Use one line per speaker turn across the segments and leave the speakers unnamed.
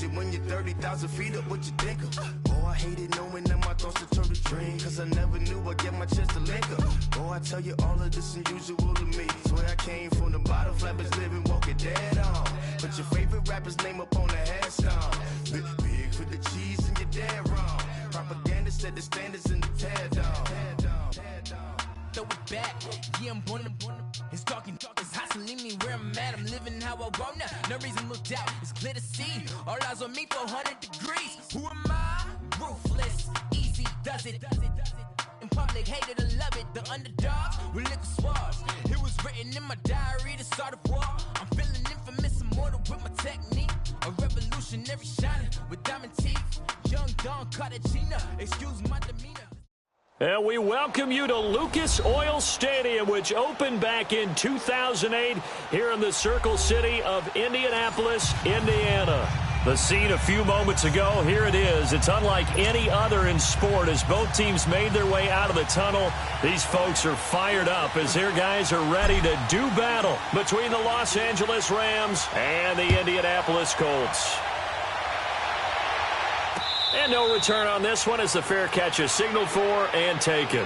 it when you're 30,000 feet up with your dinker. Oh, I hated knowing that my thoughts would turn to dream, cause I never knew I'd get my chance to link up. Oh, I tell you all of this unusual to me. Swear I came from the bottom, flappers living, walking dead on. Put your favorite rapper's name up on the headstone. Big for the cheese and you're dead wrong. Propaganda set the standards in the tear down.
Throw it back, yeah, I'm born to it's talking, it's hustling me where I'm at. I'm living how I want now. No reason to doubt, it's clear to see. All eyes on me, 400 degrees. Who am I? Ruthless, easy does it. In public, hated or love it. The underdogs with liquor swabs. It was written in my diary to start a war. I'm feeling infamous, immortal with my technique. A revolutionary shining with diamond teeth. Young Don Cartagena, excuse my demeanor.
And we welcome you to Lucas Oil Stadium, which opened back in 2008 here in the Circle City of Indianapolis, Indiana. The scene a few moments ago, here it is. It's unlike any other in sport as both teams made their way out of the tunnel. These folks are fired up as their guys are ready to do battle between the Los Angeles Rams and the Indianapolis Colts. And no return on this one as the fair catch is signaled for and taken.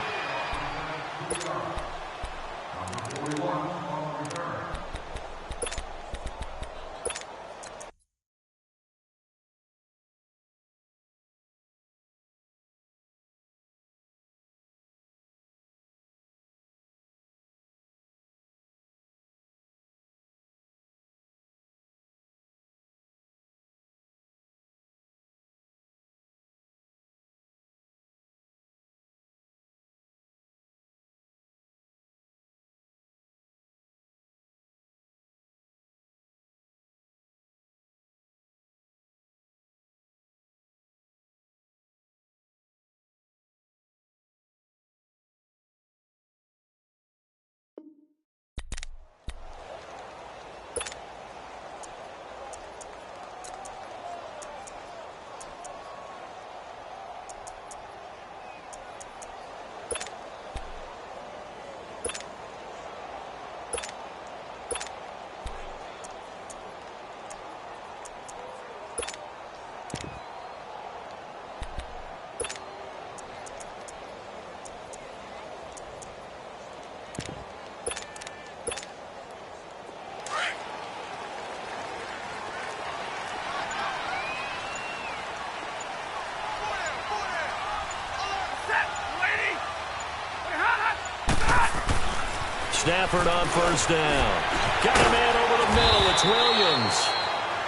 Stafford on first down. Got a man over the middle. It's Williams.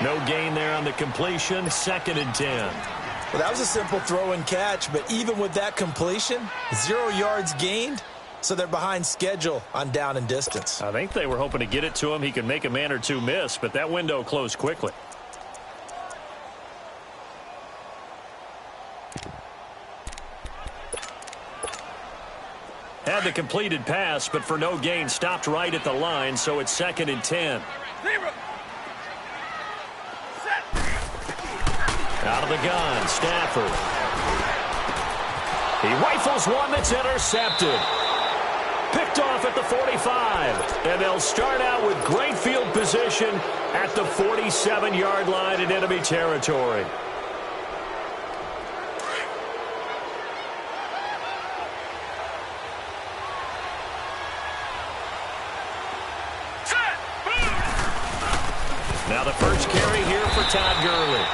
No gain there on the completion. 2nd and 10.
Well, that was a simple throw and catch, but even with that completion, 0 yards gained, so they're behind schedule on down and distance.
I think they were hoping to get it to him. He could make a man or two miss, but that window closed quickly. Had the completed pass, but for no gain, stopped right at the line, so it's 2nd and 10. Out of the gun, Stafford. He rifles one that's intercepted. Picked off at the 45. And they'll start out with great field position at the 47-yard line in enemy territory. Now the first carry here for Todd Gurley.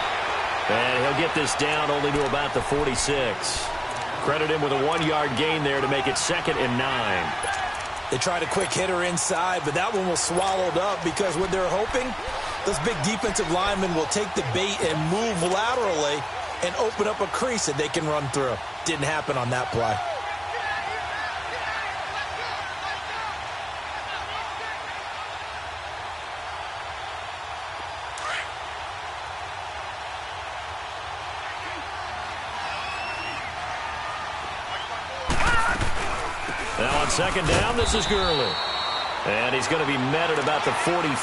And he'll get this down only to about the 46. Credit him with a 1-yard gain there to make it 2nd and 9.
They tried a quick hitter inside, but that one was swallowed up because what they're hoping, those big defensive linemen will take the bait and move laterally and open up a crease that they can run through. Didn't happen on that play.
Now on 2nd down, this is Gurley. And he's going to be met at about the 43.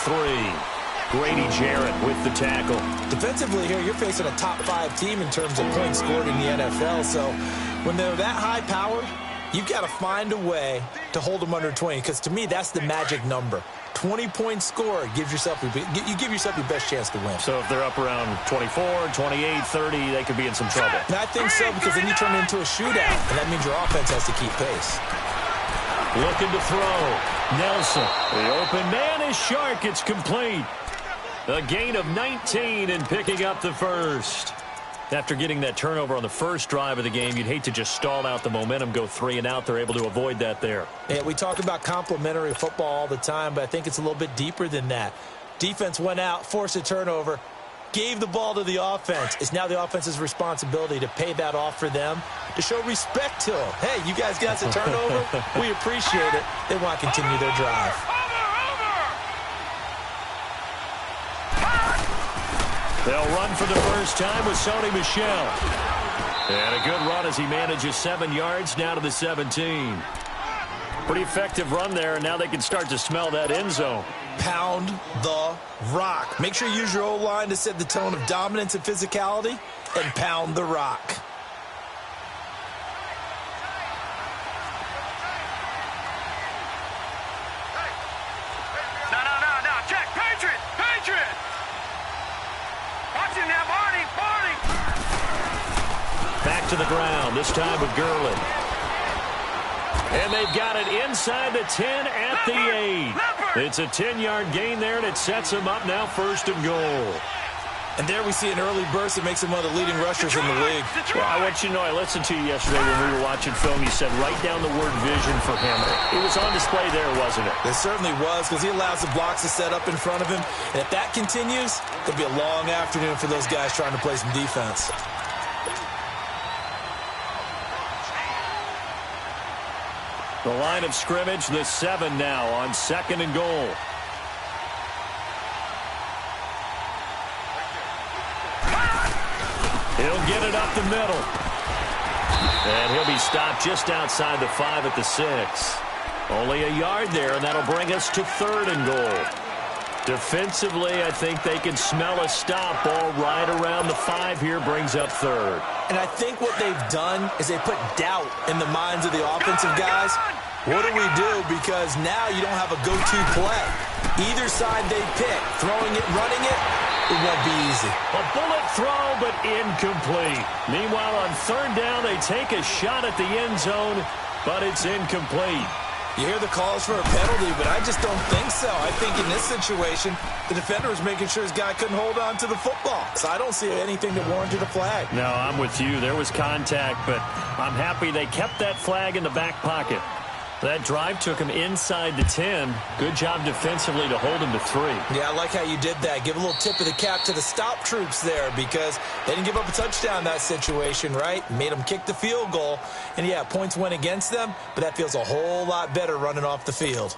Grady Jarrett with the tackle.
Defensively here, you're facing a top 5 team in terms of points scored in the NFL. So when they're that high-powered, You've got to find a way to hold them under 20, because to me, that's the magic number. 20-point score gives yourself you give yourself your best chance to win.
So if they're up around 24, 28, 30, they could be in some trouble.
And I think so, because then you turn it into a shootout, and that means your offense has to keep pace.
Looking to throw. Nelson. The open man is Shark. It's complete. A gain of 19 and picking up the first. After getting that turnover on the first drive of the game, you'd hate to just stall out the momentum, go 3 and out. They're able to avoid that there.
Yeah, we talk about complementary football all the time, but I think it's a little bit deeper than that. Defense went out, forced a turnover, gave the ball to the offense. It's now the offense's responsibility to pay that off for them, to show respect to them. Hey, you guys got the turnover? We appreciate it. They want to continue their drive.
They'll run for the first time with Sony Michel. And a good run as he manages 7 yards now to the 17. Pretty effective run there, and now they can start to smell that end zone.
Pound the rock. Make sure you use your O-line to set the tone of dominance and physicality, and pound the rock.
No. Check. Patriot. Watch him now, Barney.
Back to the ground, this time with Gurley. And they've got it inside the 10 at the 8. It's a 10-yard gain there, and it sets them up now 1st and goal.
And there we see an early burst that makes him one of the leading rushers in the league.
Well, I want you to know, I listened to you yesterday when we were watching film. You said write down the word vision for him. It was on display there, wasn't it?
It certainly was, because he allows the blocks to set up in front of him. And if that continues, it'll be a long afternoon for those guys trying to play some defense.
The line of scrimmage, the 7 now on 2nd and goal. He'll get it up the middle. And he'll be stopped just outside the 5 at the 6. Only a yard there, and that'll bring us to 3rd and goal. Defensively, I think they can smell a stop. Ball right around the 5 here, brings up 3rd.
And I think what they've done is they put doubt in the minds of the offensive guys. What do we do? Because now you don't have a go-to play. Either side they pick, throwing it, running it, it won't be easy.
A bullet throw, but incomplete. Meanwhile, on 3rd down, they take a shot at the end zone, but it's incomplete.
You hear the calls for a penalty, but I just don't think so. I think in this situation, the defender was making sure his guy couldn't hold on to the football. So I don't see anything that warranted a flag.
No, I'm with you. There was contact, but I'm happy they kept that flag in the back pocket. That drive took him inside the 10. Good job defensively to hold him to 3.
Yeah, I like how you did that. Give a little tip of the cap to the stop troops there, because they didn't give up a touchdown in that situation, right? Made them kick the field goal. And, yeah, points went against them, but that feels a whole lot better running off the field.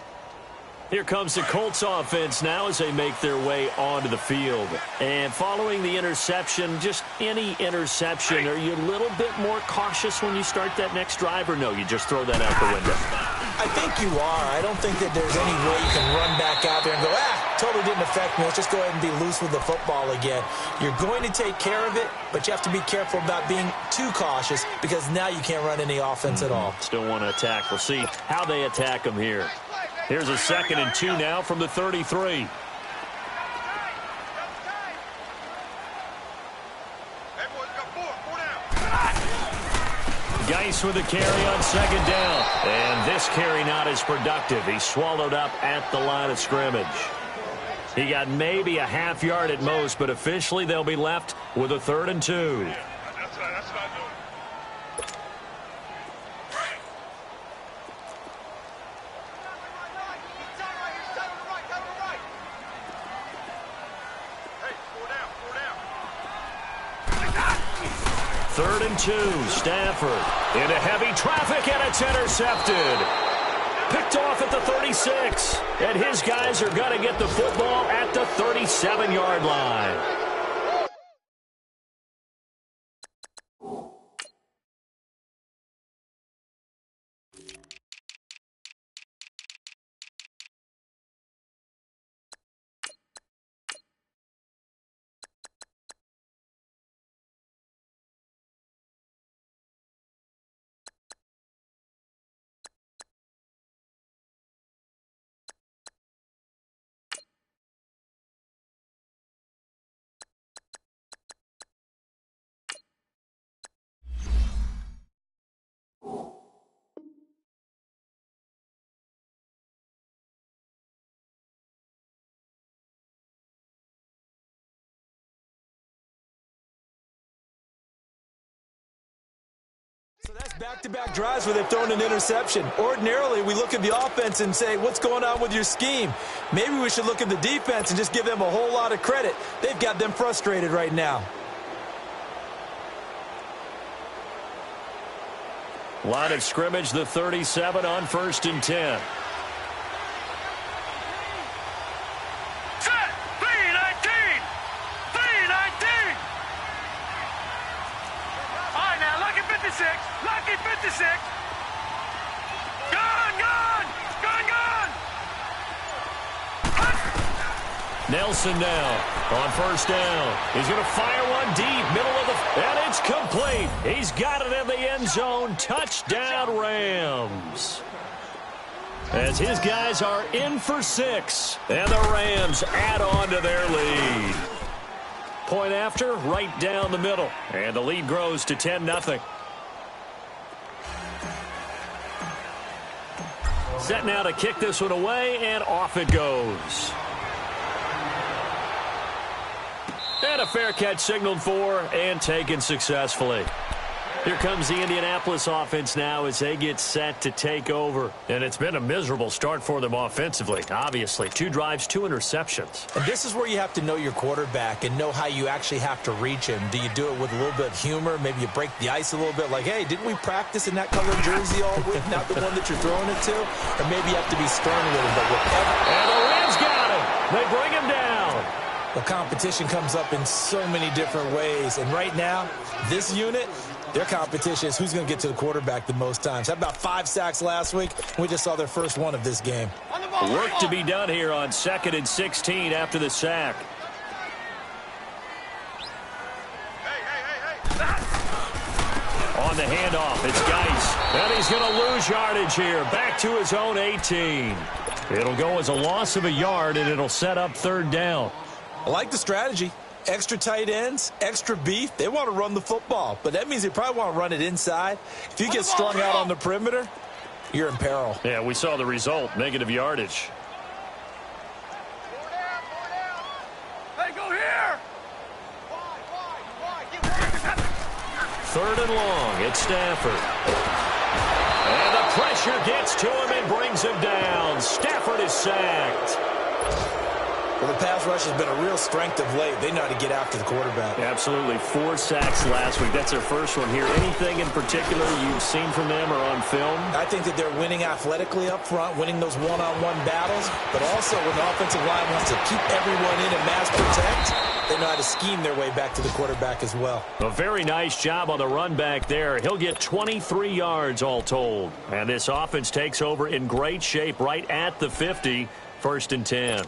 Here comes the Colts offense now as they make their way onto the field. And following the interception, just any interception, are you a little bit more cautious when you start that next drive, or no, you just throw that out the window?
I think you are. I don't think that there's any way you can run back out there and go, totally didn't affect me. Let's just go ahead and be loose with the football again. You're going to take care of it, but you have to be careful about being too cautious, because now you can't run any offense at all.
Still want to attack. We'll see how they attack them here. Here's a 2nd and 2 now from the 33. Geis with a carry on 2nd down. And this carry not as productive. He's swallowed up at the line of scrimmage. He got maybe a half yard at most, but officially they'll be left with a 3rd and 2. Third and 2, Stafford into heavy traffic, and it's intercepted. Picked off at the 36, and his guys are going to get the football at the 37-yard line.
back-to-back drives where they've thrown an interception. Ordinarily, we look at the offense and say, what's going on with your scheme? Maybe we should look at the defense and just give them a whole lot of credit. They've got them frustrated right now.
Line of scrimmage, the 37 on 1st and 10.
Set! 3-19! 3-19! All right, now, lucky 56. Lucky 56. Gun!
Nelson now on 1st down. He's going to fire one deep, middle of the... And it's complete. He's got it in the end zone. Touchdown, Rams. As his guys are in for 6. And the Rams add on to their lead. Point after, right down the middle. And the lead grows to 10-0. Set now to kick this one away, and off it goes. And a fair catch signaled for and taken successfully. Here comes the Indianapolis offense now as they get set to take over. And it's been a miserable start for them offensively, obviously. 2 drives, 2 interceptions.
And this is where you have to know your quarterback and know how you actually have to reach him. Do you do it with a little bit of humor? Maybe you break the ice a little bit like, hey, didn't we practice in that colored jersey all week, not the one that you're throwing it to? Or maybe you have to be stern with him. But whatever.
And the Rams got him. They bring him down.
The competition comes up in so many different ways. And right now, this unit, their competition is who's going to get to the quarterback the most times. How about 5 sacks last week? We just saw their first one of this game.
Work to be done here on 2nd and 16 after the sack. On the handoff, it's Geis. And he's going to lose yardage here. Back to his own 18. It'll go as a loss of a yard, and it'll set up 3rd down.
I like the strategy. Extra tight ends, extra beef. They want to run the football, but that means they probably want to run it inside. If you get strung out on the perimeter, you're in peril.
Yeah, we saw the result, negative yardage.
Hey, go here!
3rd and long, it's Stafford. And the pressure gets to him and brings him down. Stafford is sacked.
Well, the pass rush has been a real strength of late. They know how to get after the quarterback.
Absolutely. 4 sacks last week. That's their first one here. Anything in particular you've seen from them or on film?
I think that they're winning athletically up front, winning those one-on-one battles, but also when the offensive line wants to keep everyone in and mass protect, they know how to scheme their way back to the quarterback as well.
A very nice job on the run back there. He'll get 23 yards all told. And this offense takes over in great shape right at the 50, 1st and 10.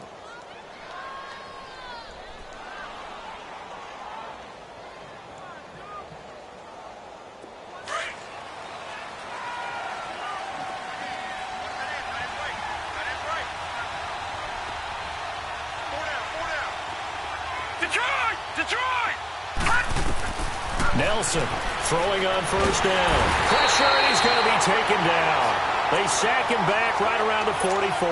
Nelson throwing on 1st down. Pressure, and he's going to be taken down. They sack him back right around the 44.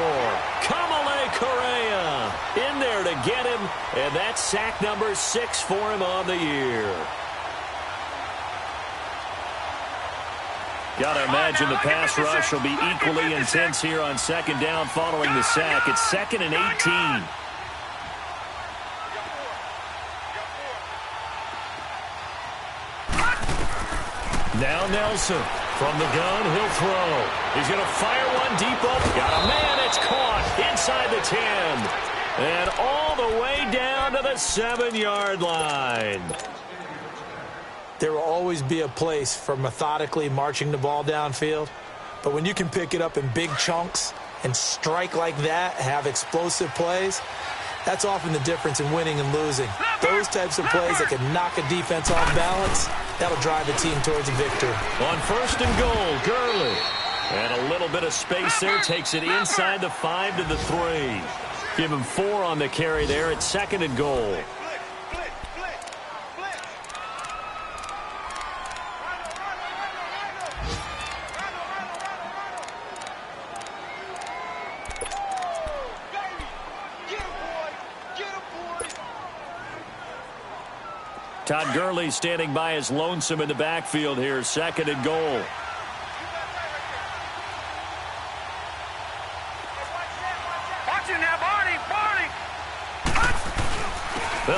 Kamale Correa in there to get him, and that's sack number 6 for him on the year. Got to imagine the pass rush will be equally intense here on 2nd down following the sack. It's 2nd and 18. Now Nelson from the gun, he'll throw. He's going to fire one deep up. Got a man, it's caught inside the 10. And all the way down to the 7-yard line.
There will always be a place for methodically marching the ball downfield. But when you can pick it up in big chunks and strike like that, have explosive plays, that's often the difference in winning and losing. Those types of plays that can knock a defense off balance, that'll drive a team towards a victory.
On 1st and goal, Gurley. And a little bit of space there, takes it inside the 5 to the 3. Give him 4 on the carry there at 2nd and goal. Todd Gurley standing by his lonesome in the backfield here, 2nd and goal.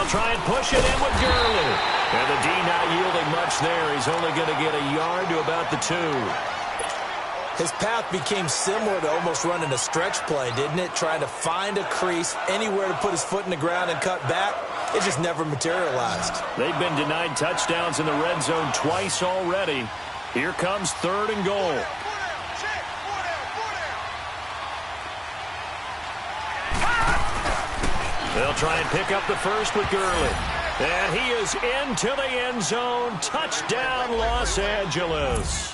They'll try and push it in with Gurley. And the D not yielding much there. He's only going to get a yard to about the 2.
His path became similar to almost running a stretch play, didn't it? Trying to find a crease, anywhere to put his foot in the ground and cut back. It just never materialized.
They've been denied touchdowns in the red zone twice already. Here comes 3rd and goal. They'll try and pick up the first with Gurley. And he is into the end zone. Touchdown, Los Angeles.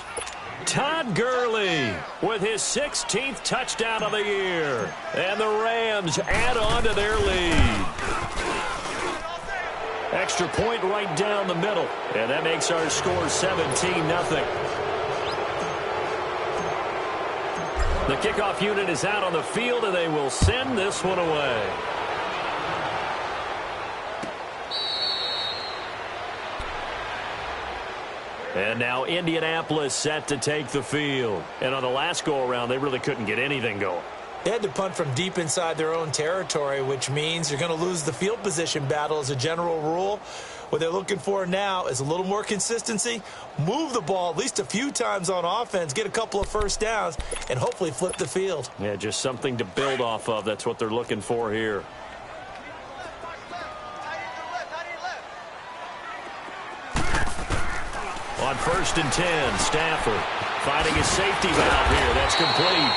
Todd Gurley with his 16th touchdown of the year. And the Rams add on to their lead. Extra point right down the middle. And that makes our score 17-0. The kickoff unit is out on the field, and they will send this one away. And now Indianapolis set to take the field. And on the last go-around, they really couldn't get anything going.
They had to punt from deep inside their own territory, which means you're going to lose the field position battle as a general rule. What they're looking for now is a little more consistency, move the ball at least a few times on offense, get a couple of first downs, and hopefully flip the field.
Yeah, just something to build off of. That's what they're looking for here. On 1st and 10, Stafford finding his safety valve here. That's complete.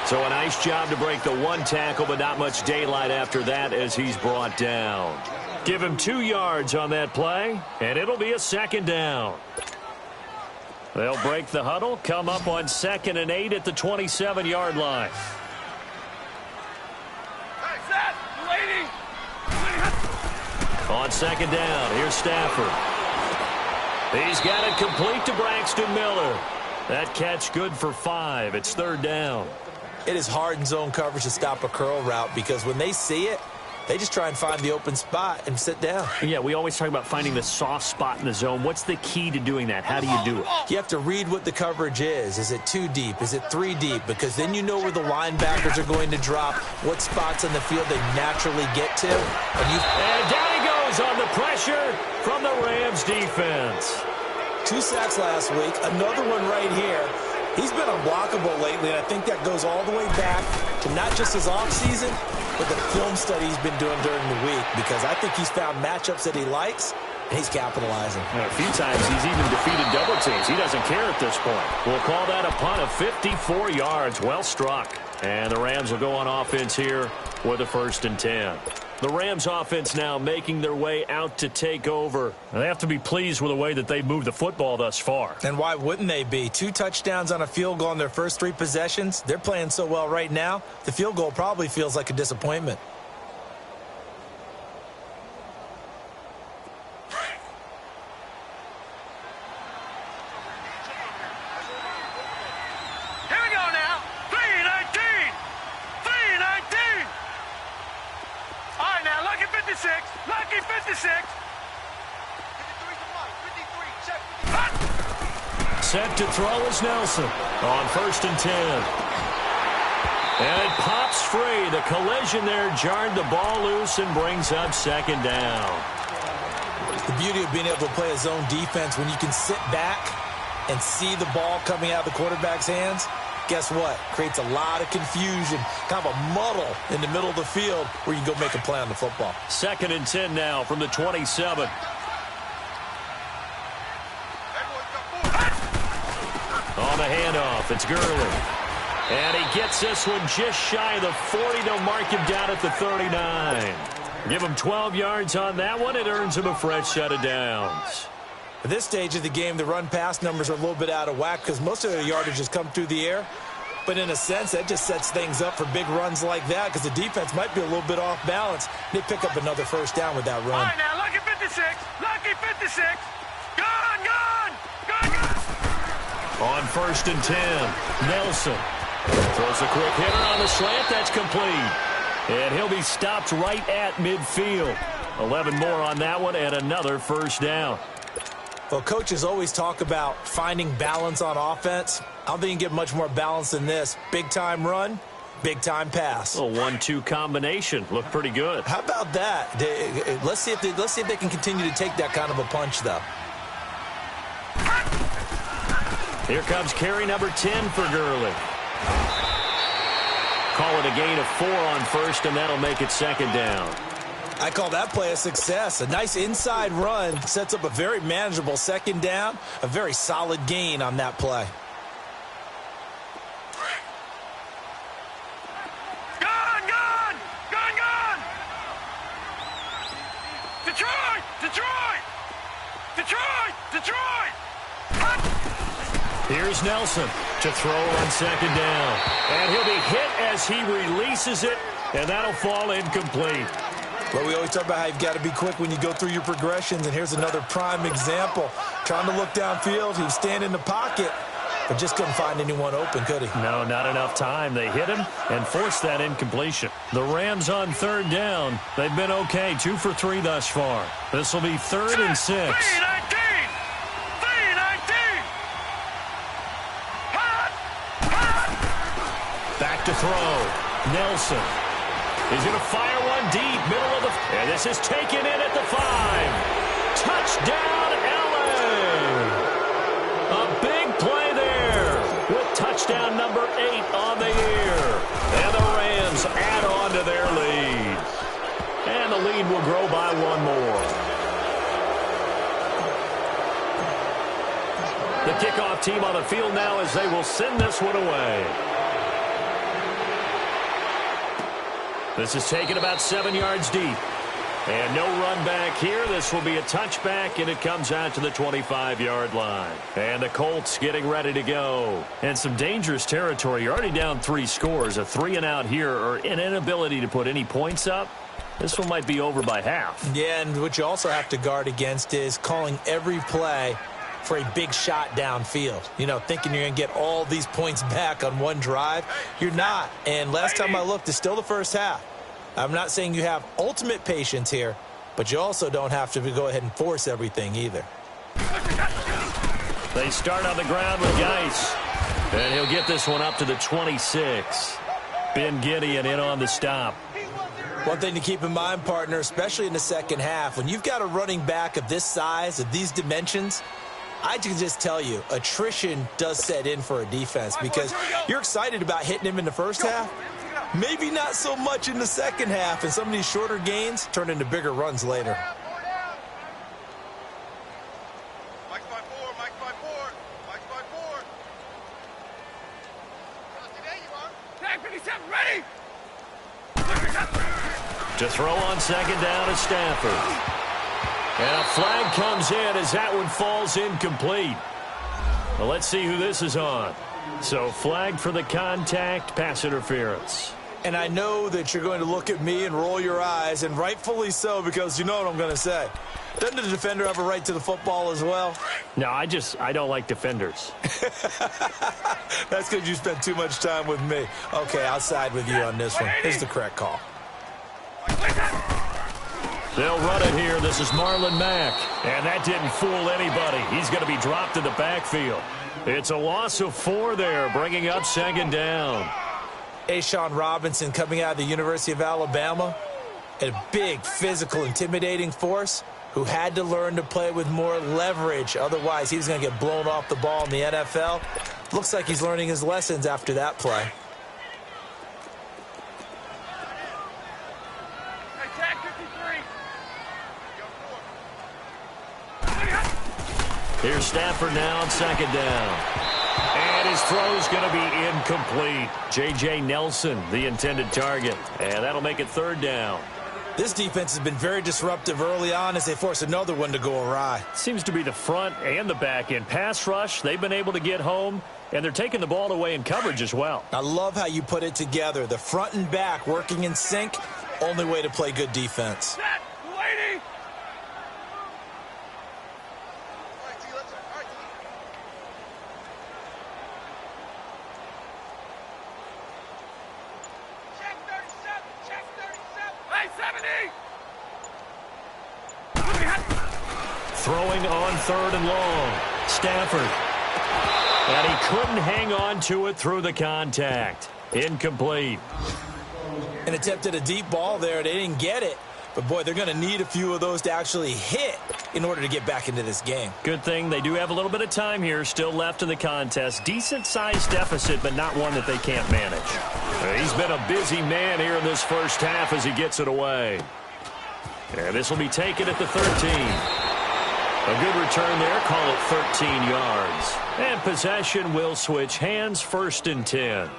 So a nice job to break the 1 tackle, but not much daylight after that as he's brought down. Give him 2 yards on that play, and it'll be a 2nd down. They'll break the huddle, come up on 2nd and 8 at the 27-yard line. On 2nd down, here's Stafford. He's got it complete to Braxton Miller. That catch good for 5. It's 3rd down.
It is hard in zone coverage to stop a curl route because when they see it, they just try and find the open spot and sit down.
Yeah, we always talk about finding the soft spot in the zone. What's the key to doing that? How do you do it?
You have to read what the coverage is. Is it 2 deep? Is it 3 deep? Because then you know where the linebackers are going to drop, what spots on the field they naturally get to. And
down he goes on the pressure from the Rams defense.
2 sacks last week, another one right here. He's been unblockable lately, and I think that goes all the way back to not just his offseason, but the film study he's been doing during the week, because I think he's found matchups that he likes, and he's capitalizing.
A few times he's even defeated double teams. He doesn't care at this point. We'll call that a punt of 54 yards. Well struck. And the Rams will go on offense here with a 1st and 10. The Rams offense now making their way out to take over. They have to be pleased with the way that they've moved the football thus far.
And why wouldn't they be? 2 touchdowns on a field goal on their first 3 possessions. They're playing so well right now, the field goal probably feels like a disappointment.
Lucky 56.
Set to throw is Nelson on 1st and 10. And it pops free. The collision there jarred the ball loose and brings up 2nd down.
The beauty of being able to play a zone defense when you can sit back and see the ball coming out of the quarterback's hands. Guess what? Creates a lot of confusion, kind of a muddle in the middle of the field where you can go make a play on the football.
2nd and 10 now from the 27. On the handoff, it's Gurley. And he gets this one just shy of the 40. They'll mark him down at the 39. Give him 12 yards on that one. It earns him a fresh set of downs.
At this stage of the game, the run-pass numbers are a little bit out of whack because most of their yardage has come through the air. But in a sense, that just sets things up for big runs like that because the defense might be a little bit off balance. They pick up another 1st down with that run.
All right, now, lucky 56. Lucky 56. Gone, gone, gone, gone.
On 1st and 10, Nelson throws a quick hitter on the slant. That's complete. And he'll be stopped right at midfield. 11 more on that one and another 1st down.
Well, coaches always talk about finding balance on offense. I don't think you can get much more balance than this. Big-time run, Big-time pass.
A 1-2 combination. Looked pretty good.
How about that? Let's see if they can continue to take that kind of a punch, though.
Here comes carry number 10 for Gurley. Call it a gain of 4 on first, and that'll make it second down.
I call that play a success. A nice inside run sets up a very manageable second down. A very solid gain on that play.
Gone, gone! Gone, gone! Detroit! Detroit! Detroit! Detroit!
Here's Nelson to throw on second down. And he'll be hit as he releases it, and that'll fall incomplete.
Well, we always talk about how you've got to be quick when you go through your progressions, and here's another prime example. Trying to look downfield, he was standing in the pocket, but just couldn't find anyone open, could he?
No, not enough time. They hit him and forced that incompletion. The Rams on third down. They've been okay, 2 for 3 thus far. This will be 3rd and 6.
3-19! 3-19! Hot! Hot!
Back to throw. Nelson. He's going to fire one deep, middle of the... And this is taken in at the 5. Touchdown, LA! A big play there with touchdown number 8 on the year. And the Rams add on to their lead. And the lead will grow by 1 more. The kickoff team on the field now as they will send this one away. This is taken about 7 yards deep. And no run back here. This will be a touchback, and it comes out to the 25-yard line. And the Colts getting ready to go. And some dangerous territory. You're already down 3 scores. A 3-and-out here, or an inability to put any points up. This one might be over by half.
Yeah, and what you also have to guard against is calling every play for a big shot downfield. You know, thinking you're going to get all these points back on one drive. You're not. And last time I looked, it's still the first half. I'm not saying you have ultimate patience here, but you also don't have to go ahead and force everything either.
They start on the ground with Geis. And he'll get this one up to the 26. Ben Gideon in on the stop.
One thing to keep in mind, partner, especially in the second half, when you've got a running back of this size, of these dimensions, I can just tell you, attrition does set in for a defense because you're excited about hitting him in the first half. Maybe not so much in the second half, and some of these shorter gains turn into bigger runs later.
Mike's by 4, Mike's by 4, Mike's by 4. There you are. Tag 57, ready?
To throw on second down is Stafford. And a flag comes in as that one falls incomplete. Well, let's see who this is on. So flag for the contact, pass interference.
And I know that you're going to look at me and roll your eyes, and rightfully so, because you know what I'm going to say. Doesn't the defender have a right to the football as well?
No, I don't like defenders.
That's because you spent too much time with me. Okay, I'll side with you on this one. Here's the correct call.
They'll run it here. This is Marlon Mack. And that didn't fool anybody. He's going to be dropped in the backfield. It's a loss of 4 there, bringing up second down.
Ashawn Robinson coming out of the University of Alabama. A big, physical, intimidating force who had to learn to play with more leverage. Otherwise, he was going to get blown off the ball in the NFL. Looks like he's learning his lessons after that play.
Here's Stafford now on second down. And his throw's going to be incomplete. J.J. Nelson, the intended target. And that'll make it third down.
This defense has been very disruptive early on as they force another one to go awry.
Seems to be the front and the back end. Pass rush, they've been able to get home, and they're taking the ball away in coverage as well.
I love how you put it together. The front and back working in sync, only way to play good defense.
Lady!
Throwing on third and long. Stafford. And he couldn't hang on to it through the contact. Incomplete.
An attempt at a deep ball there. They didn't get it. But, boy, they're going to need a few of those to actually hit in order to get back into this game.
Good thing they do have a little bit of time here still left in the contest. Decent-sized deficit, but not one that they can't manage. He's been a busy man here in this first half as he gets it away. And this will be taken at the 13. A good return there. Call it 13 yards. And possession will switch hands, 1st and 10.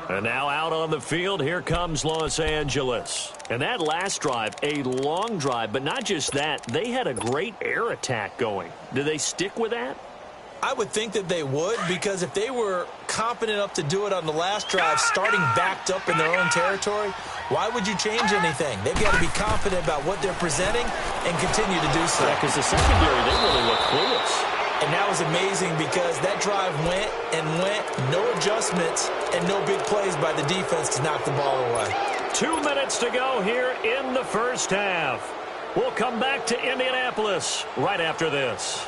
And now out on the field, here comes Los Angeles. And that last drive, a long drive, but not just that. They had a great air attack going. Do they stick with that?
I would think that they would, because if they were confident enough to do it on the last drive, starting backed up in their own territory, why would you change anything? They've got to be confident about what they're presenting and continue to do so.
Yeah, because the secondary, they really look clueless.
And that was amazing because that drive went and went, no adjustments and no big plays by the defense to knock the ball away.
2 minutes to go here in the first half. We'll come back to Indianapolis right after this.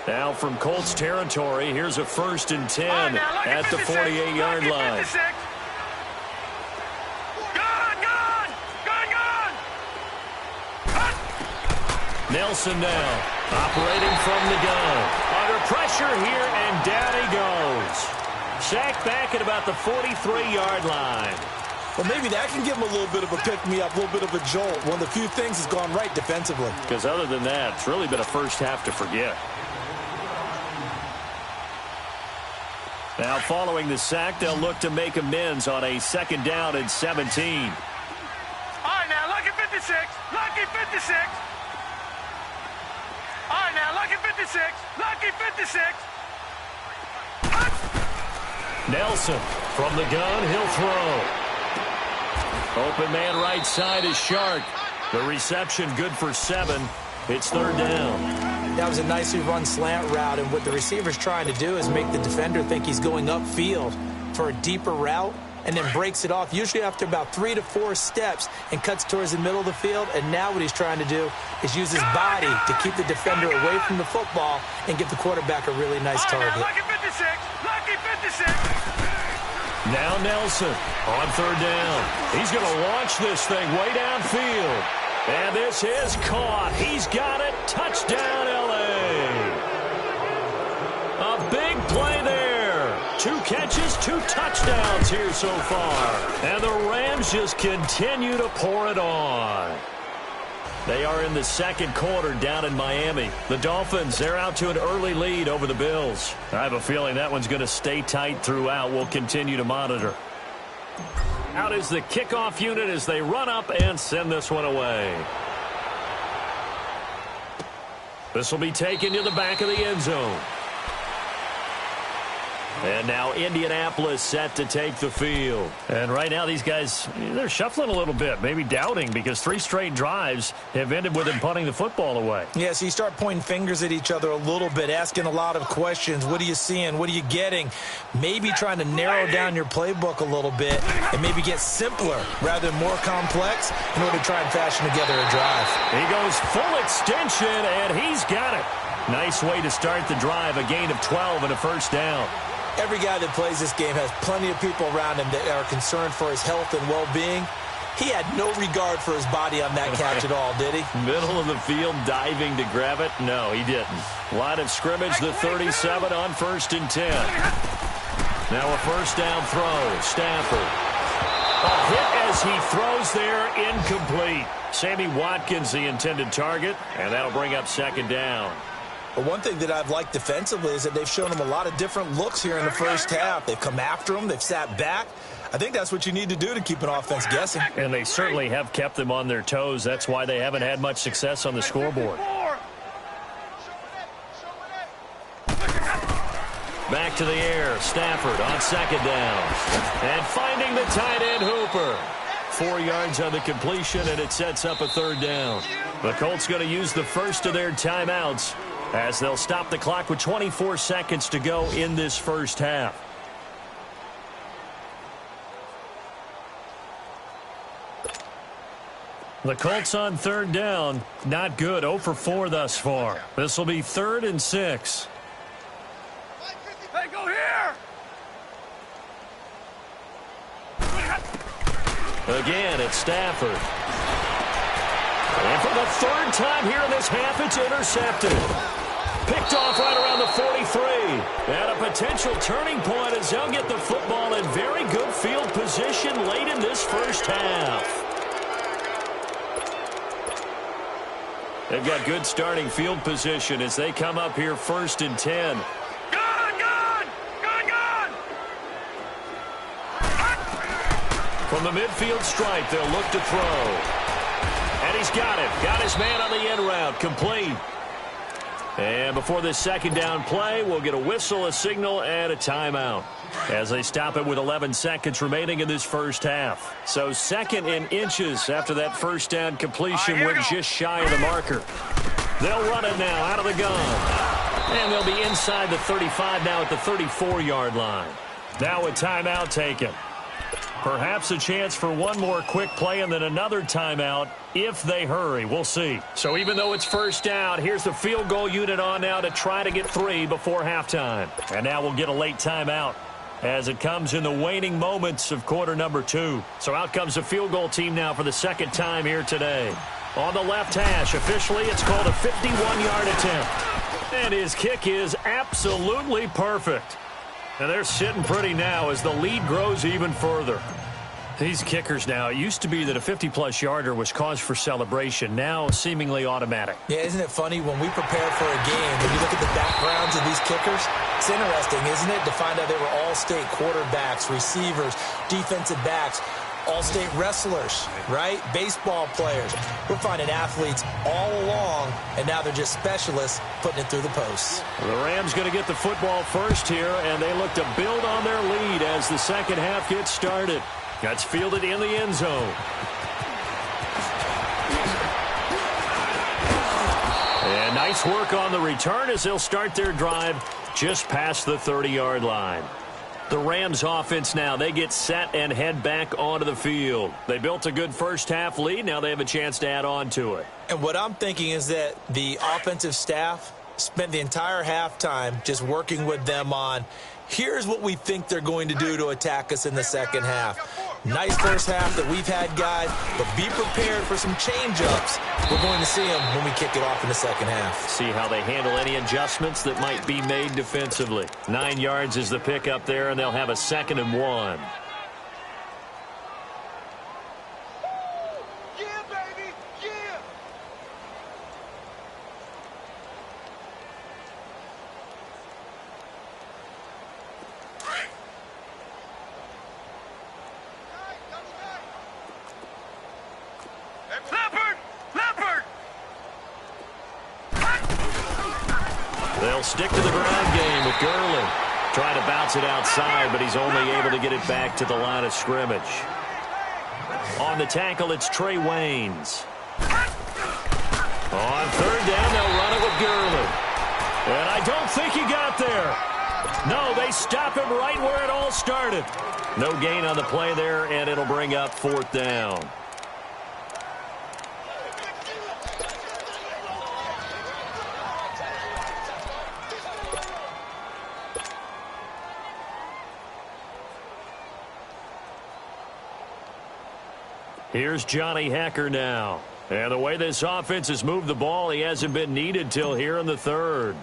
Now from Colts territory, here's a 1st and 10 at the 48-yard line. Nelson now, operating from the gun. Under pressure here, and down he goes. Sacked back at about the 43-yard line.
Well, maybe that can give him a little bit of a pick-me-up, a little bit of a jolt. One of the few things has gone right defensively.
Because other than that, it's really been a first half to forget. Now, following the sack, they'll look to make amends on a 2nd down and 17.
All right, now, lucky 56. Lucky 56. All right, now, lucky 56. Lucky 56.
Nelson from the gun, he'll throw. Open man right side is Shark. The reception good for 7. It's 3rd down.
That was a nicely run slant route, and what the receiver's trying to do is make the defender think he's going upfield for a deeper route, and then breaks it off, usually after about 3 to 4 steps, and cuts towards the middle of the field. And now what he's trying to do is use his body to keep the defender away from the football and give the quarterback a really nice target.
Lucky 56. Lucky 56.
Now Nelson on 3rd down. He's going to launch this thing way downfield. And this is caught. He's got it. Touchdown, L.A. A big play there. 2 catches, 2 touchdowns here so far. And the Rams just continue to pour it on. They are in the 2nd quarter down in Miami. The Dolphins, they're out to an early lead over the Bills. I have a feeling that one's going to stay tight throughout. We'll continue to monitor. Out is the kickoff unit as they run up and send this one away. This will be taken to the back of the end zone. And now Indianapolis set to take the field. And right now these guys, they're shuffling a little bit, maybe doubting, because 3 straight drives have ended with them punting the football away.
Yeah, so you start pointing fingers at each other a little bit, asking a lot of questions. What are you seeing? What are you getting? Maybe trying to narrow down your playbook a little bit and maybe get simpler rather than more complex in order to try and fashion together a drive.
He goes full extension, and he's got it. Nice way to start the drive, a gain of 12 and a 1st down.
Every guy that plays this game has plenty of people around him that are concerned for his health and well-being. He had no regard for his body on that catch at all, did he?
Middle of the field, diving to grab it? No, he didn't. Line of scrimmage, the 37 on 1st and 10. Now a 1st down throw. Stafford. A hit as he throws there, incomplete. Sammy Watkins, the intended target, and that'll bring up 2nd down.
But one thing that I've liked defensively is that they've shown him a lot of different looks here in the first half. They've come after him. They've sat back. I think that's what you need to do to keep an offense guessing.
And they certainly have kept them on their toes. That's why they haven't had much success on the scoreboard. Back to the air. Stafford on 2nd down. And finding the tight end Hooper. 4 yards on the completion, and it sets up a 3rd down. The Colts going to use the first of their timeouts as they'll stop the clock with 24 seconds to go in this first half. The Colts on 3rd down. Not good. 0 for 4 thus far. This will be 3rd and 6.
Hey, go here!
Again, it's Stafford. And for the third time here in this half, it's intercepted. Picked off right around the 43. And a potential turning point as they'll get the football in very good field position late in this first half. They've got good starting field position as they come up here 1st and 10. From the midfield stripe, they'll look to throw. And he's got it. Got his man on the end route. Complete. And before this second down play, we'll get a whistle, a signal, and a timeout as they stop it with 11 seconds remaining in this first half. So 2nd and inches after that first down completion went just shy of the marker. They'll run it now out of the gun. And they'll be inside the 35 now at the 34-yard line. Now a timeout taken. Perhaps a chance for one more quick play and then another timeout if they hurry. We'll see. So even though it's first down, here's the field goal unit on now to try to get 3 before halftime. And now we'll get a late timeout as it comes in the waning moments of quarter number 2. So out comes the field goal team now for the second time here today. On the left hash, officially it's called a 51-yard attempt. And his kick is absolutely perfect. And they're sitting pretty now as the lead grows even further. These kickers now, it used to be that a 50-plus yarder was cause for celebration. Now seemingly automatic. Yeah, isn't it funny when we prepare for a game, when you look at the backgrounds of these kickers, it's interesting, isn't it, to find out they were all-state quarterbacks, receivers, defensive backs, all-state wrestlers, right? Baseball players. We're finding athletes all along, and now they're just specialists putting it through the posts. The Rams going to get the football first here, and they look to build on their lead as the second half gets started. That's fielded in the end zone. And nice work on the return as they'll start their drive just past the 30-yard line. The Rams offense now, they get set and head back onto the field. They built a good first half lead. Now they have a chance to add on to it. And what I'm thinking is that the offensive staff spent the entire halftime just working with them on, here's what we think they're going to do to attack us in the second half. Nice first half that we've had, guys, but be prepared for some change-ups. We're going to see them when we kick it off in the second half. See how they handle any adjustments that might be made defensively. 9 yards is the pickup there, and they'll have a 2nd and 1. They'll stick to the ground game with Gurley. Trying to bounce it outside, but he's only able to get it back to the line of scrimmage. On the tackle, it's Trey Waynes. On 3rd down, they'll run it with Gurley. And I don't think he got there. No, they stop him right where it all started. No gain on the play there, and it'll bring up 4th down. Here's Johnny Hecker now. And the way this offense has moved the ball, he hasn't been needed till here in the 3rd.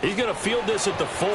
He's going to field this at the 4.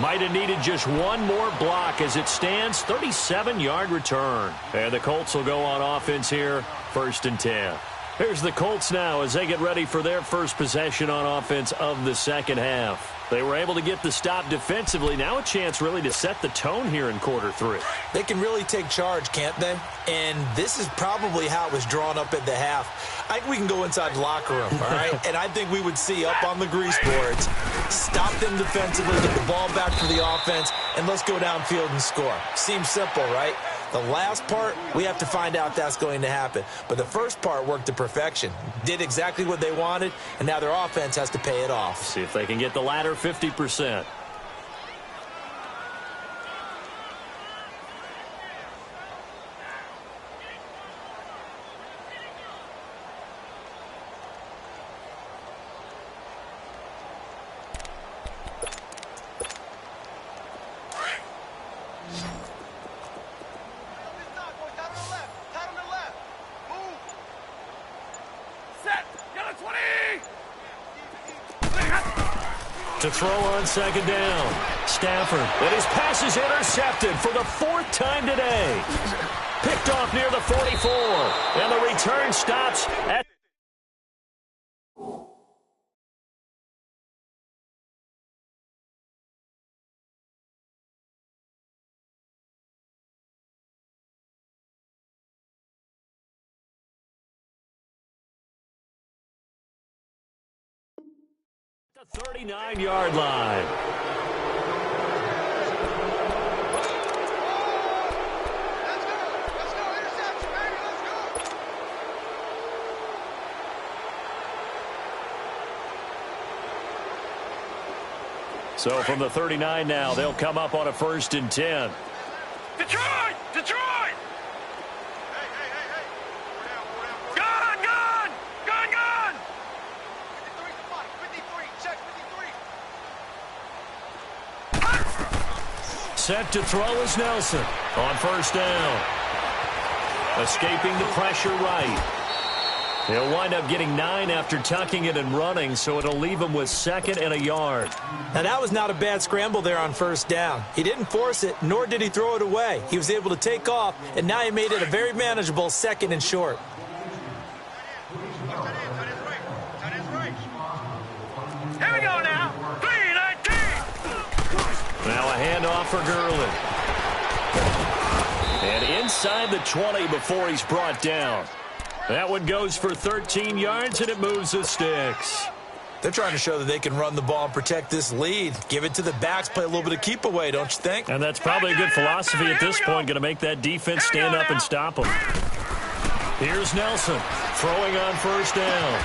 Might have needed just one more block as it stands. 37-yard return. And the Colts will go on offense here. 1st and 10. Here's the Colts now as they get ready for their first possession on offense of the second half. They were able to get the stop defensively. Now a chance really to set the tone here in quarter 3. They can really take charge, can't they? And this is probably how it was drawn up at the half. I think we can go inside the locker room, all right? And I think we would see up on the grease boards, stop them defensively, get the ball back for the offense, and let's go downfield and score. Seems simple, right? The last part, we have to find out that's going to happen. But the first part worked to perfection. Did exactly what they wanted, and now their offense has to pay it off. See if they can get the latter 50%. to throw on second down. Stafford, and his pass is intercepted for the 4th time today. Picked off near the 44, and the return stops at the 39-yard line. So from the 39 now, they'll come up on a 1st and 10.
Detroit! Detroit! Gun! Gun! Gun! Gun! 53, check 53.
Set to throw is Nelson on 1st down. Escaping the pressure right. He'll wind up getting 9 after tucking it and running, so it'll leave him with 2nd and a yard.
Now, that was not a bad scramble there on 1st down. He didn't force it, nor did he throw it away. He was able to take off, and now he made it a very manageable 2nd and short.
Here we go now. 3-19.
Now a handoff for Gurley. And inside the 20 before he's brought down. That one goes for 13 yards, and it moves the sticks.
They're trying to show that they can run the ball and protect this lead. Give it to the backs, play a little bit of keep away, don't you think?
And that's probably a good philosophy at this point, going to make that defense stand up and stop them. Here's Nelson throwing on 1st down.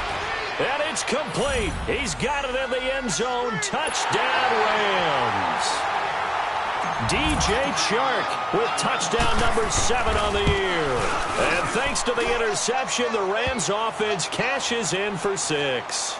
And it's complete. He's got it in the end zone. Touchdown, Rams. DJ Chark with touchdown number 7 on the year. And thanks to the interception, the Rams offense cashes in for 6.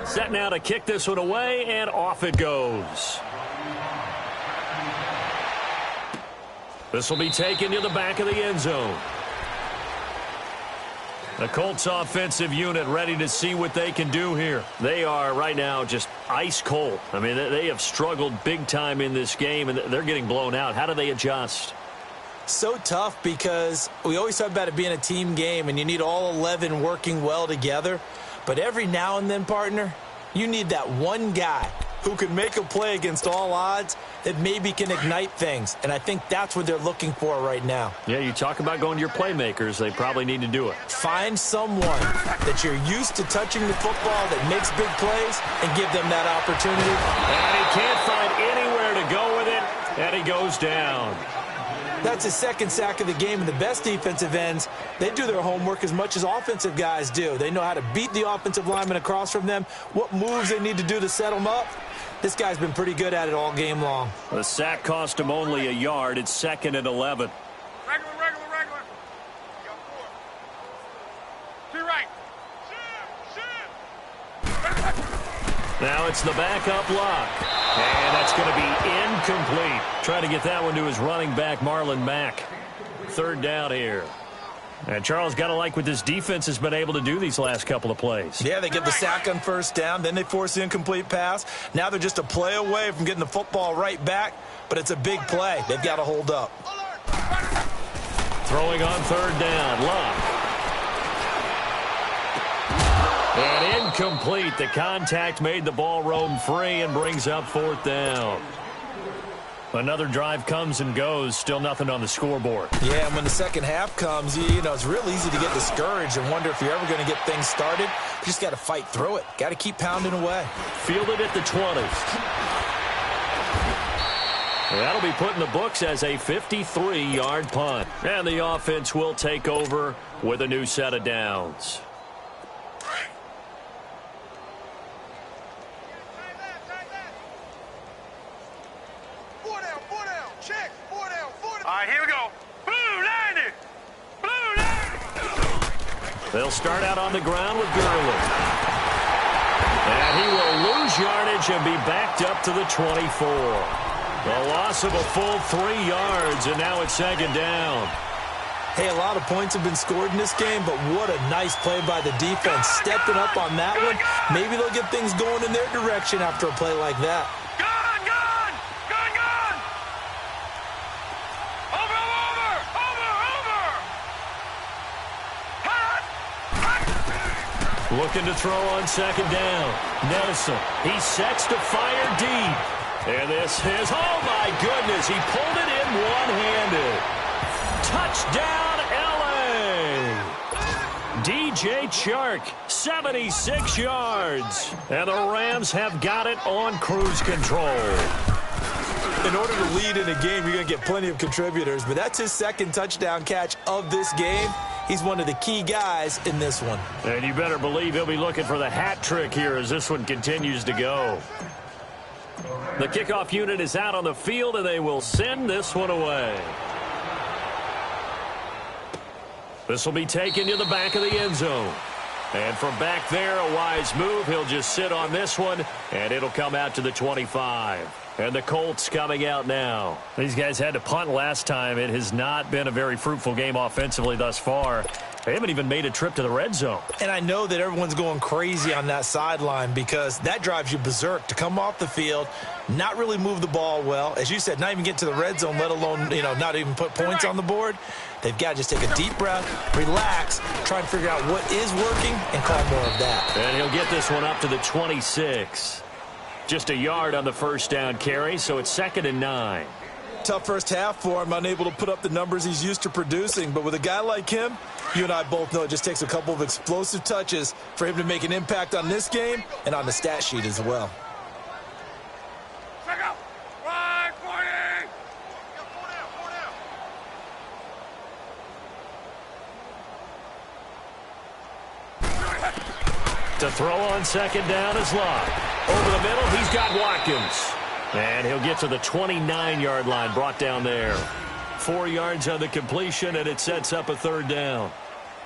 Set now to kick this one away, and off it goes. This will be taken to the back of the end zone. The Colts offensive unit ready to see what they can do here. They are right now just ice cold. I mean, they have struggled big time in this game, and they're getting blown out. How do they adjust?
So tough because we always talk about it being a team game, and you need all 11 working well together. But every now and then, partner, you need that one guy who can make a play against all odds that maybe can ignite things. And I think that's what they're looking for right now.
Yeah, you talk about going to your playmakers. They probably need to do it.
Find someone that you're used to touching the football that makes big plays and give them that opportunity.
And he can't find anywhere to go with it, and he goes down.
That's his 2nd sack of the game, and the best defensive ends, they do their homework as much as offensive guys do. They know how to beat the offensive lineman across from them, what moves they need to do to set them up. This guy's been pretty good at it all game long.
The sack cost him only a yard. It's 2nd and 11.
Regular. To your right.
Now it's the backup lock. And that's going to be incomplete. Trying to get that one to his running back, Marlon Mack. 3rd down here. And Charles, got to like what this defense has been able to do these last couple of plays.
Yeah, they get the sack on 1st down, then they force the incomplete pass. Now they're just a play away from getting the football right back, but it's a big play. They've got to hold up.
Throwing on 3rd down, Luck. And incomplete. The contact made the ball roam free and brings up 4th down. Another drive comes and goes. Still nothing on the scoreboard.
Yeah, and when the second half comes, you know, it's real easy to get discouraged and wonder if you're ever going to get things started. You just got to fight through it. Got to keep pounding away.
Fielded at the 20. That'll be put in the books as a 53-yard punt. And the offense will take over with a new set of downs.
All right, here we go. Blue 90. Blue 90.
They'll start out on the ground with Gurley. And he will lose lose yardage and be backed up to the 24. A loss of a full 3 yards, and now it's second down.
Hey, a lot of points have been scored in this game, but what a nice play by the defense. Stepping up on that one. Maybe they'll get things going in their direction after a play like that.
Looking to throw on second down. Nelson, he sets to fire deep. And this is, oh my goodness, he pulled it in one-handed. Touchdown, L.A. DJ Chark, 76 yards. And the Rams have got it on cruise control.
In order to lead in a game, you're going to get plenty of contributors, but that's his second touchdown catch of this game. He's one of the key guys in this one.
And you better believe he'll be looking for the hat trick here as this one continues to go. The kickoff unit is out on the field, and they will send this one away. This will be taken to the back of the end zone. And from back there, a wise move. He'll just sit on this one, and it'll come out to the 25. And the Colts coming out now. These guys had to punt last time. It has not been a very fruitful game offensively thus far. They haven't even made a trip to the red zone. And I know that everyone's going crazy on that sideline because that drives you berserk to come off the field, not really move the ball well. As you said, not even get to the red zone, let alone, not even put points on the board. They've got to just take a deep breath, relax, try and figure out what is working, and call more of that. And he'll get this one up to the 26. Just a yard on the first down carry, so it's 2nd and 9.
Tough first half for him, unable to put up the numbers he's used to producing. But with a guy like him, you and I both know it just takes a couple of explosive touches for him to make an impact on this game and on the stat sheet as well.
Check out. Right, 40.
To throw on second down is Locke. Over the middle, he's got Watkins. And he'll get to the 29-yard line, brought down there. 4 yards on the completion, and it sets up a third down.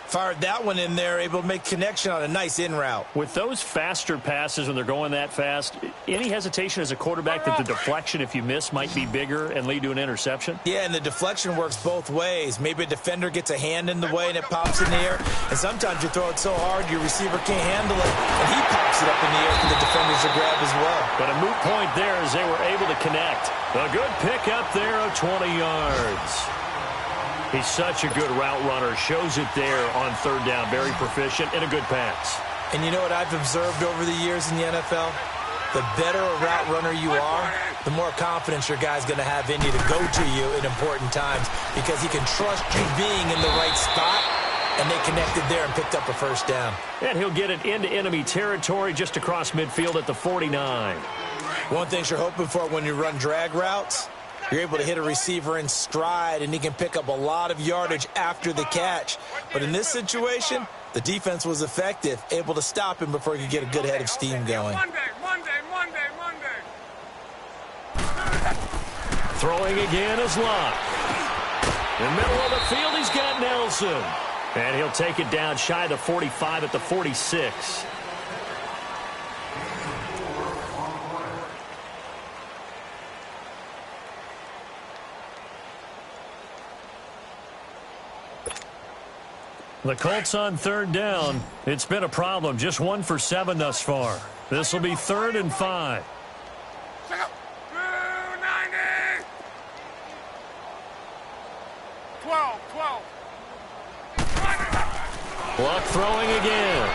Fired that one in there, able to make connection on a nice in route.
With those faster passes when they're going that fast, any hesitation as a quarterback that the deflection, if you miss, might be bigger and lead to an interception?
Yeah, and the deflection works both ways. Maybe a defender gets a hand in the way and it pops in the air. And sometimes you throw it so hard your receiver can't handle it, and he pops it up in the air for the defenders to grab as well.
But a moot point there as they were able to connect. A good pick up there of 20 yards. He's such a good route runner. Shows it there on third down. Very proficient and a good pass.
And you know what I've observed over the years in the NFL? The better a route runner you are, the more confidence your guy's going to have in you to go to you in important times because he can trust you being in the right spot, and they connected there and picked up a first down.
And he'll get it into enemy territory just across midfield at the 49.
One thing you're hoping for when you run drag routes, you're able to hit a receiver in stride, and he can pick up a lot of yardage after the catch. But in this situation, the defense was effective, able to stop him before he could get a good head of steam going.
Monday.
Throwing again is Locke. In the middle of the field, he's got Nelson. And he'll take it down shy of the 45 at the 46. The Colts on third down. It's been a problem. Just 1 for 7 thus far. This will be 3rd and 5.
Check out. 290. 12.
Luck throwing again.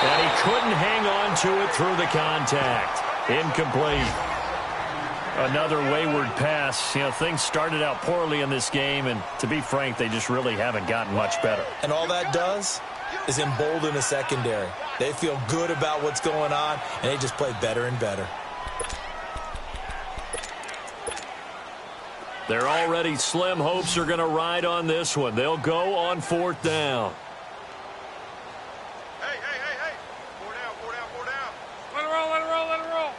And he couldn't hang on to it through the contact. Incomplete. Another wayward pass. Things started out poorly in this game, and to be frank, they just really haven't gotten much better.
And all that does is embolden the secondary. They feel good about what's going on, and they just play better and better.
Their already slim hopes are going to ride on this one. They'll go on 4th down.
Hey. 4 down. Let it roll.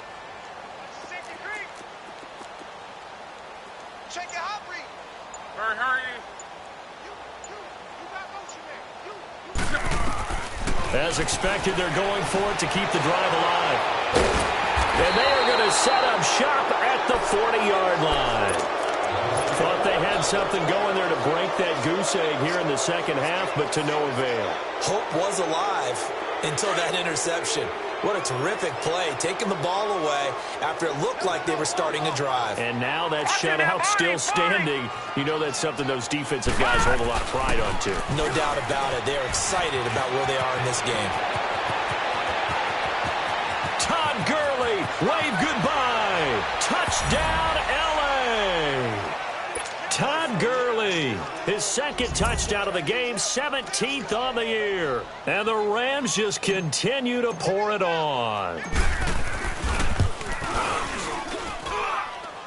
Check your hot read.
Hurry.
You got motion there.
As expected, they're going for it to keep the drive alive. And they are going to set up shop at the 40-yard line. Thought they had something going there to break that goose egg here in the second half, but to no avail.
Hope was alive until that interception. What a terrific play, taking the ball away after it looked like they were starting a drive.
And now that shutout still standing. You know that's something those defensive guys hold a lot of pride on, too.
No doubt about it. They're excited about where they are in this game.
Todd Gurley, wave goodbye. Touchdown, L.A. Todd Gurley, his second touchdown of the game, 17th on the year. And the Rams just continue to pour it on.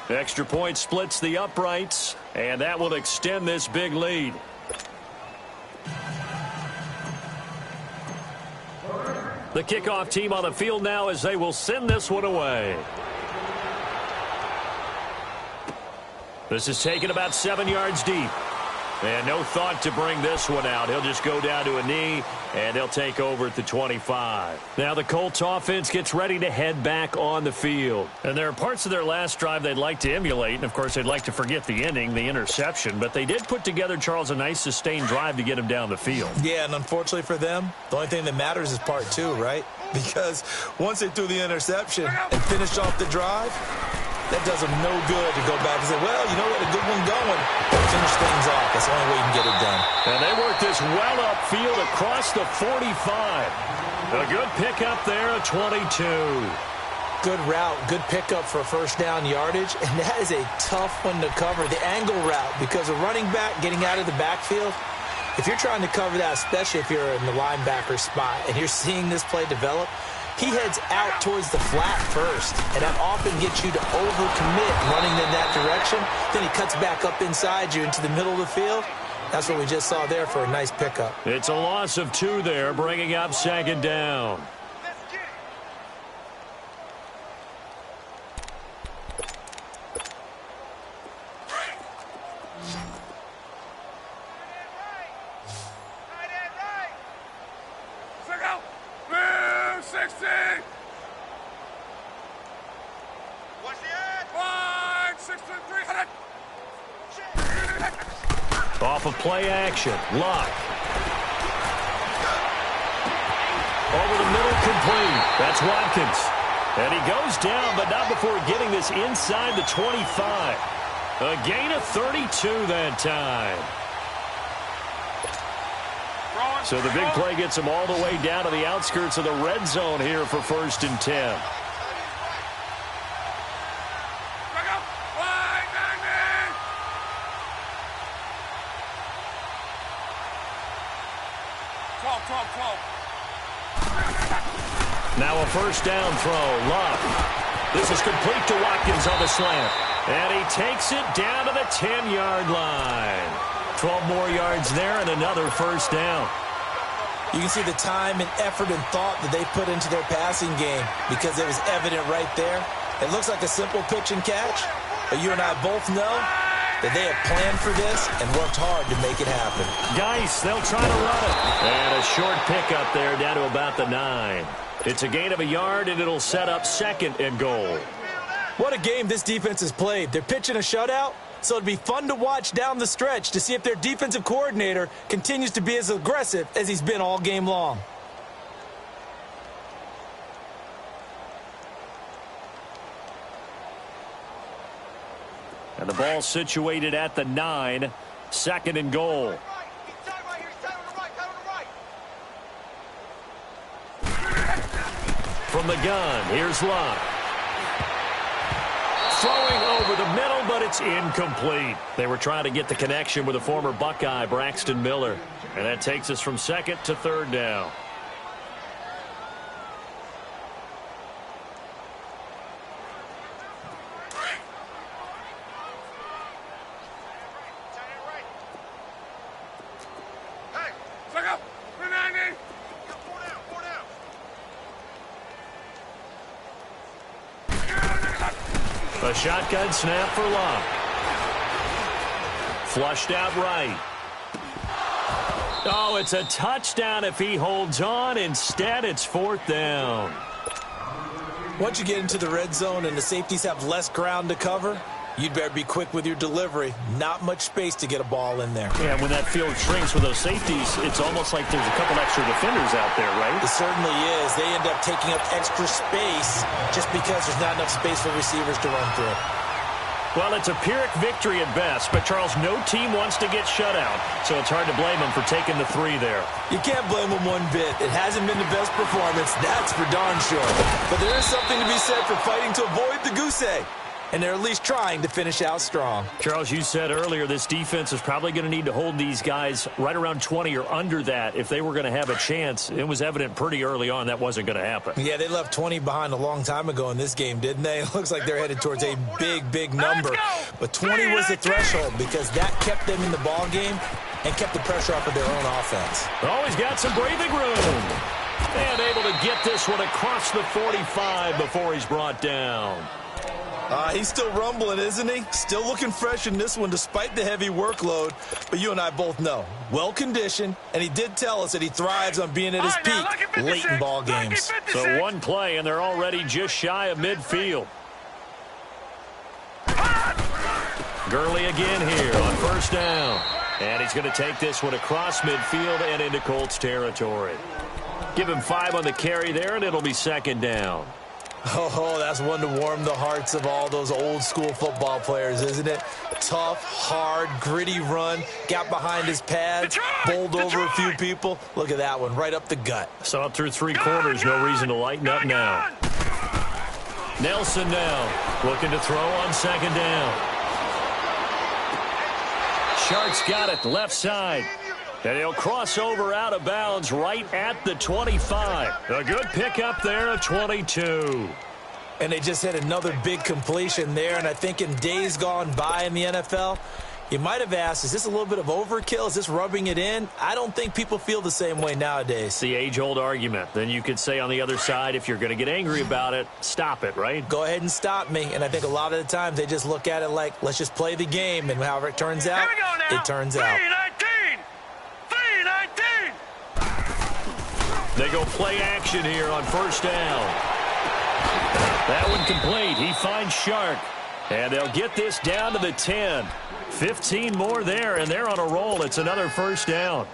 Extra point splits the uprights, and that will extend this big lead. The kickoff team on the field now as they will send this one away. This is taken about 7 yards deep. And no thought to bring this one out. He'll just go down to a knee, and he'll take over at the 25. Now the Colts offense gets ready to head back on the field. And there are parts of their last drive they'd like to emulate. And, of course, they'd like to forget the ending, the interception. But they did put together, Charles, a nice sustained drive to get him down the field.
Yeah, and unfortunately for them, the only thing that matters is part two, right? Because once they threw the interception and finished off the drive, that does them no good to go back and say, well, you know what, a good one going. Finish things off. That's the only way you can get it done.
And they work this well upfield across the 45. A good pickup there at 22.
Good route, good pickup for first down yardage, and that is a tough one to cover, the angle route, because a running back getting out of the backfield, if you're trying to cover that, especially if you're in the linebacker spot and you're seeing this play develop, he heads out towards the flat first, and that often gets you to overcommit running in that direction. Then he cuts back up inside you into the middle of the field. That's what we just saw there for a nice pickup.
It's a loss of 2 there, bringing up second down. Off of play action, Luck. Over the middle, complete. That's Watkins. And he goes down, but not before getting this inside the 25. A gain of 32 that time. So the big play gets him all the way down to the outskirts of the red zone here for 1st and 10. Now a first down throw, Luck. This is complete to Watkins on the slant. And he takes it down to the 10-yard line. 12 more yards there and another first down.
You can see the time and effort and thought that they put into their passing game because it was evident right there. It looks like a simple pitch and catch, but you and I both know that they have planned for this and worked hard to make it happen.
Geis, they'll try to run it. And a short pickup there down to about the 9. It's a gain of a yard, and it'll set up 2nd and goal.
What a game this defense has played. They're pitching a shutout, so it'll be fun to watch down the stretch to see if their defensive coordinator continues to be as aggressive as he's been all game long.
And the ball situated at the 9, 2nd and goal. From the gun, here's Luck. Throwing over the middle, but it's incomplete. They were trying to get the connection with a former Buckeye, Braxton Miller. And that takes us from 2nd to 3rd down. A shotgun snap for Luck. Flushed out right. Oh, it's a touchdown if he holds on. Instead, it's 4th down.
Once you get into the red zone and the safeties have less ground to cover, you'd better be quick with your delivery. Not much space to get a ball in there.
Yeah, when that field shrinks with those safeties, it's almost like there's a couple extra defenders out there, right?
It certainly is. They end up taking up extra space just because there's not enough space for receivers to run through.
Well, it's a Pyrrhic victory at best, but, Charles, no team wants to get shut out, so it's hard to blame them for taking the 3 there.
You can't blame them one bit. It hasn't been the best performance, that's for darn sure. But there is something to be said for fighting to avoid the goose egg. And they're at least trying to finish out strong.
Charles, you said earlier this defense is probably going to need to hold these guys right around 20 or under that if they were going to have a chance. It was evident pretty early on that wasn't going to happen.
Yeah, they left 20 behind a long time ago in this game, didn't they? It looks like they're headed towards a big number. But 20 was the threshold because that kept them in the ball game and kept the pressure off of their own offense.
Always got some breathing room. And able to get this one across the 45 before he's brought down.
He's still rumbling, isn't he? Still looking fresh in this one despite the heavy workload. But you and I both know, well-conditioned, and he did tell us that he thrives on being at his peak late in ball games.
So one play, and they're already just shy of midfield. Gurley again here on 1st down. And he's going to take this one across midfield and into Colts territory. Give him 5 on the carry there, and it'll be 2nd down.
Oh, that's one to warm the hearts of all those old-school football players, isn't it? Tough, hard, gritty run, got behind his pads, bowled over a few people. Look at that one, right up the gut.
Saw it through 3 quarters, no reason to lighten up now. Nelson now, looking to throw on 2nd down. Shark's got it, left side. And he'll cross over out of bounds right at the 25. A good pickup there of 22.
And they just had another big completion there. And I think in days gone by in the NFL, you might have asked, is this a little bit of overkill? Is this rubbing it in? I don't think people feel the same way nowadays.
It's the age-old argument. Then you could say on the other side, if you're going to get angry about it, stop it, right?
Go ahead and stop me. And I think a lot of the times they just look at it like, let's just play the game. And however it turns out, it turns out.
They go play action here on 1st down. That one complete. He finds Shark. And they'll get this down to the 10. 15 more there, and they're on a roll. It's another 1st down.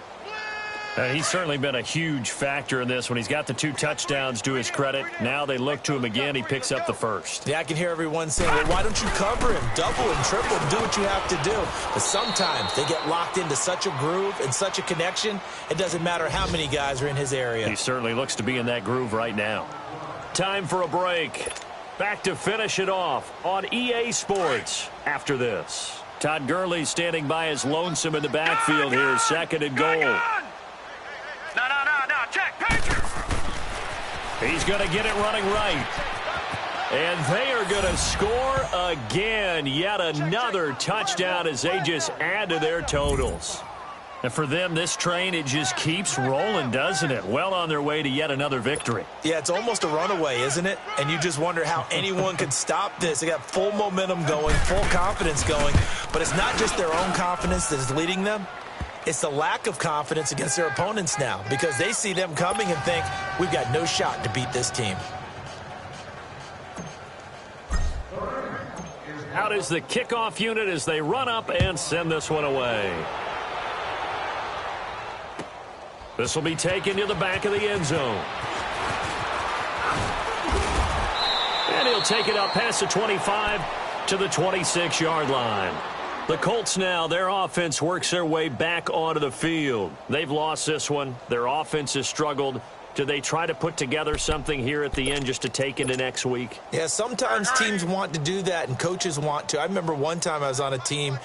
He's certainly been a huge factor in this when he's got the 2 touchdowns to his credit. Now they look to him again. He picks up the 1st.
Yeah, I can hear everyone saying, well, why don't you cover him? Double and triple and do what you have to do. But sometimes they get locked into such a groove and such a connection, it doesn't matter how many guys are in his area.
He certainly looks to be in that groove right now. Time for a break. Back to finish it off on EA Sports after this. Todd Gurley standing by his lonesome in the backfield here. 2nd and goal.
No, check, Patriots.
He's going to get it running right. And they are going to score again. Yet another touchdown as they just add to their totals. And for them, this train, it just keeps rolling, doesn't it? Well on their way to yet another victory.
Yeah, it's almost a runaway, isn't it? And you just wonder how anyone could stop this. They got full momentum going, full confidence going. But it's not just their own confidence that is leading them. It's the lack of confidence against their opponents now because they see them coming and think, we've got no shot to beat this team.
Out is the kickoff unit as they run up and send this one away. This will be taken to the back of the end zone. And he'll take it up past the 25 to the 26-yard line. The Colts now, their offense works their way back onto the field. They've lost this one. Their offense has struggled. Do they try to put together something here at the end just to take into next week?
Yeah, sometimes teams want to do that and coaches want to. I remember one time I was on a team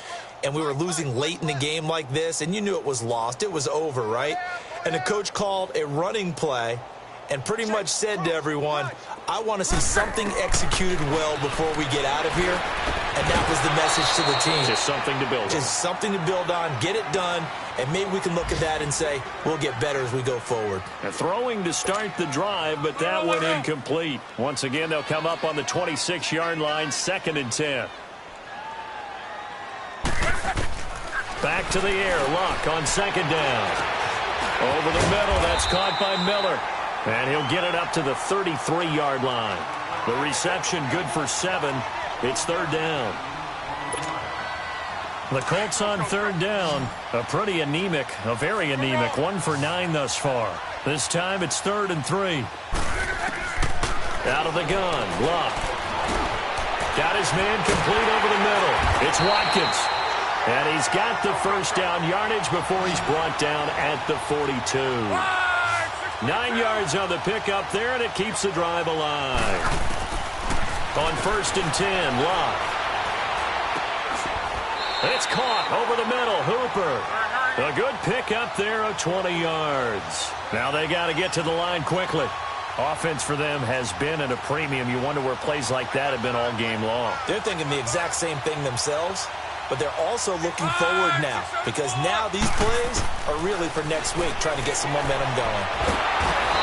and we were losing late in the game like this, and you knew it was lost. It was over, right? And the coach called a running play and pretty much said to everyone, I want to see something executed well before we get out of here. And that was the message to the team.
Just something to build on.
Just something to build on, get it done, and maybe we can look at that and say, we'll get better as we go forward.
And throwing to start the drive, but that one incomplete. Once again, they'll come up on the 26-yard line, 2nd and 10. Back to the air, Luck on 2nd down. Over the middle, that's caught by Miller. And he'll get it up to the 33-yard line. The reception good for 7. It's third down. The Colts on third down. A pretty anemic, a very anemic. 1 for 9 thus far. This time it's 3rd and 3. Out of the gun, Luck. Got his man complete over the middle. It's Watkins. And he's got the first down yardage before he's brought down at the 42. 9 yards on the pickup there, and it keeps the drive alive. On 1st and 10, Luck. It's caught over the middle. Hooper. A good pickup there of 20 yards. Now they got to get to the line quickly. Offense for them has been at a premium. You wonder where plays like that have been all game long.
They're thinking the exact same thing themselves, but they're also looking forward now because now these plays are really for next week, trying to get some momentum going.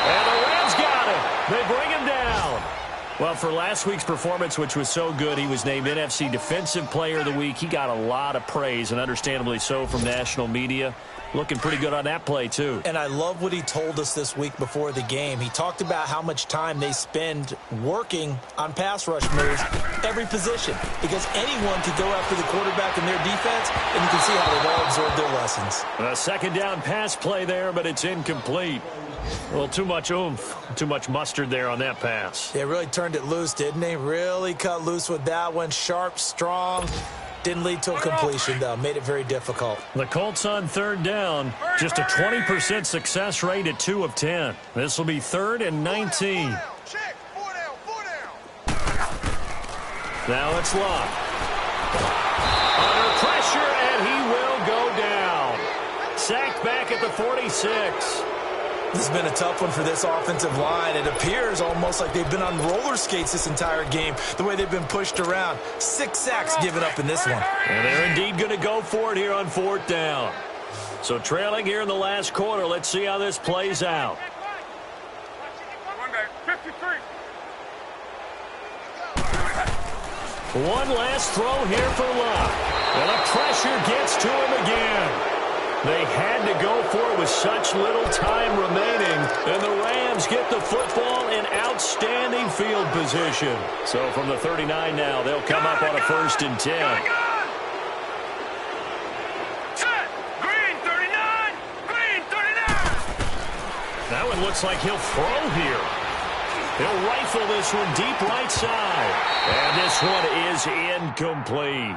And the Rams got him. They bring him down. Well, for last week's performance, which was so good, he was named NFC Defensive Player of the Week. He got a lot of praise, and understandably so, from national media. Looking pretty good on that play, too.
And I love what he told us this week before the game. He talked about how much time they spend working on pass rush moves, every position, because anyone could go after the quarterback in their defense, and you can see how they've all absorbed their lessons.
A second down pass play there, but it's incomplete. A little too much oomph, too much mustard there on that pass.
They really turned it loose, didn't they? Really cut loose with that one. Sharp, strong. Didn't lead to a completion, though. Made it very difficult.
The Colts on third down. Just a 20% success rate at 2 of 10. This will be 3rd and 19. Now it's Luck. Under pressure, and he will go down. Sacked back at the 46.
This has been a tough one for this offensive line. It appears almost like they've been on roller skates this entire game, the way they've been pushed around. 6 sacks given up in this one.
And they're indeed going to go for it here on 4th down. So trailing here in the last quarter. Let's see how this plays out. 1 last throw here for Luck. And the pressure gets to him again. They had to go for it with such little time remaining, and the Rams get the football in outstanding field position. So from the 39 now, they'll come up on a 1st and 10.
Set! Green 39! Green 39!
That one looks like he'll throw here. He'll rifle this one deep right side. And this one is incomplete.